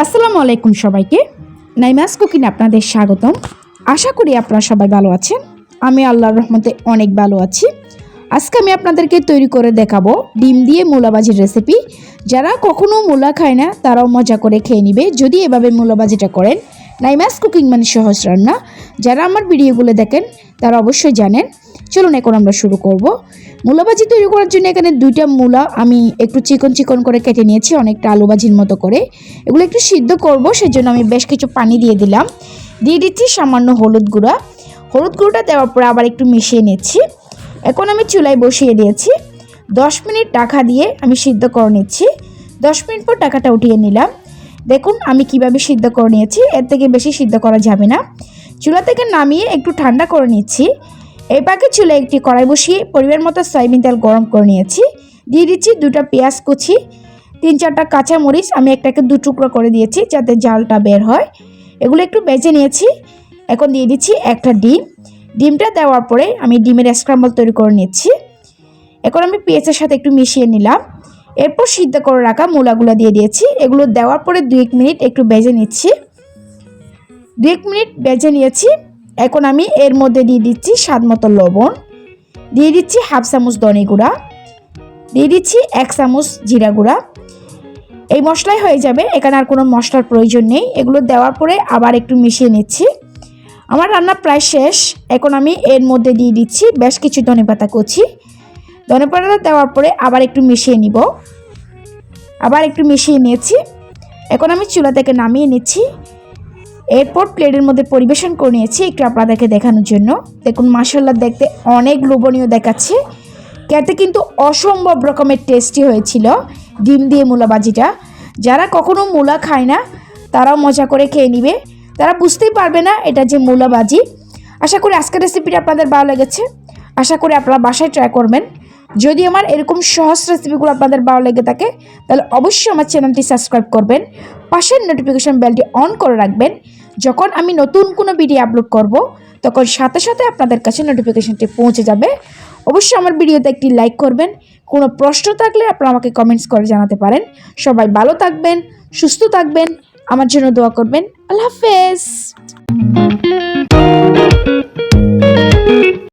আসসালামু আলাইকুম সবাইকে। নাইমাস কুকিং আপনাদের স্বাগতম। আশা করি আপনারা সবাই ভালো আছেন। আমি আল্লাহর রহমতে অনেক ভালো আছি। আজকে আমি আপনাদেরকে তৈরি করে দেখাবো ডিম দিয়ে মূলা ভাজির রেসিপি। যারা কখনো মূলা খায় না তারাও মজা করে খেয়ে নেবে যদি এভাবে মূলা ভাজিটা করেন। নাইমাস কুকিং মানে সহজ রান্না। যারা আমার ভিডিওগুলো দেখেন তারা অবশ্যই জানেন। চলুন এখন আমরা শুরু করব। মূলা ভাজি তৈরি করার জন্য এখানে দুইটা মূলা আমি একটু চিকন চিকন করে কেটে নিয়েছি, অনেকটা আলু ভাজির মতো করে। এগুলো একটু সিদ্ধ করব, সেজন্য আমি বেশ কিছু পানি দিয়ে দিলাম। দিয়ে দিচ্ছি সামান্য হলুদ গুঁড়া। হলুদ গুঁড়োটা দেওয়ার পরে আবার একটু মিশিয়ে নিচ্ছি। এখন আমি চুলায় বসিয়ে দিয়েছি। 10 মিনিট ঢাকা দিয়ে আমি সিদ্ধ করে নিচ্ছি। 10 মিনিট পর ঢাকাটা উঠিয়ে নিলাম। দেখুন আমি কিভাবে সিদ্ধ করে নিয়েছি, এর থেকে বেশি সিদ্ধ করা যাবে না। চুলা থেকে নামিয়ে একটু ঠান্ডা করে নিচ্ছি। এই পাকে চুলায় একটি কড়াই বসিয়ে পরিমাণ মতো সয়াবিন তেল গরম করে নিয়েছি। দিয়ে দিচ্ছি 2টা পেঁয়াজ কুচি, 3-4টা কাঁচা মরিচ আমি একটাকে 2 টুকরো করে দিয়েছি যাতে জালটা বের হয়। এগুলো একটু বেজে নিয়েছি। এখন দিয়ে দিচ্ছি একটা ডিম। ডিমটা দেওয়ার পরে আমি ডিমের স্ক্রাম্বল তৈরি করে নিচ্ছি। এখন আমি পেঁয়াজের সাথে একটু মিশিয়ে নিলাম। এরপর সিদ্ধ করে রাখা মূলাগুলো দিয়ে দিয়েছি। এগুলো দেওয়ার পরে 2 মিনিট একটু বেজে নিচ্ছি। 2 মিনিট বেজে নিয়েছি। এখন আমি এর মধ্যে দিয়ে দিচ্ছি স্বাদ মতো লবণ, দিয়ে দিচ্ছি হাফ চামচ ধনে গুঁড়া, দিয়ে দিচ্ছি 1 চামচ জিরা গুঁড়া। এই মশলাই হয়ে যাবে, এখানে আর কোনো মশলার প্রয়োজন নেই। এগুলো দেওয়ার পরে আবার একটু মিশিয়ে নিচ্ছি। আমার রান্না প্রায় শেষ। এখন আমি এর মধ্যে দিয়ে দিচ্ছি বেশ কিছু ধনেপাতা কুচি। ধনেপাতা দেওয়ার পরে আবার একটু মিশিয়ে নিব। আবার একটু মিশিয়ে নিয়েছি। এখন আমি চুলা থেকে নামিয়ে নিচ্ছি। এরপর প্লেটের মধ্যে পরিবেশন করে নিয়েছি একটু আপনাদেরকে দেখানোর জন্য। দেখুন মাশাআল্লাহ, দেখতে অনেক লোভনীয় দেখাচ্ছে। খেতে কিন্তু অসম্ভব রকমের টেস্টি হয়েছিল ডিম দিয়ে মূলা ভাজিটা। যারা কখনো মূলা খায় না তারাও মজা করে খেয়ে নেবে, তারা বুঝতেই পারবে না এটা যে মূলা ভাজি। আশা করি আজকের রেসিপিটা আপনাদের ভালো লেগেছে। আশা করি আপনারা বাসায় ট্রাই করবেন। যদি আমার এরকম সহজ রেসিপিগুলো আপনাদের ভালো লেগে থাকে তাহলে অবশ্যই আমার চ্যানেলটি সাবস্ক্রাইব করবেন, পাশের নোটিফিকেশন বেলটি অন করে রাখবেন। যখন আমি নতুন কোনো ভিডিও আপলোড করব তখন সাথে সাথে আপনাদের কাছে নোটিফিকেশনটি পৌঁছে যাবে। অবশ্যই আমার ভিডিওতে একটি লাইক করবেন। কোনো প্রশ্ন থাকলে আপনারা আমাকে কমেন্টস করে জানাতে পারেন। সবাই ভালো থাকবেন, সুস্থ থাকবেন, আমার জন্য দোয়া করবেন। আল্লাহ হাফেজ।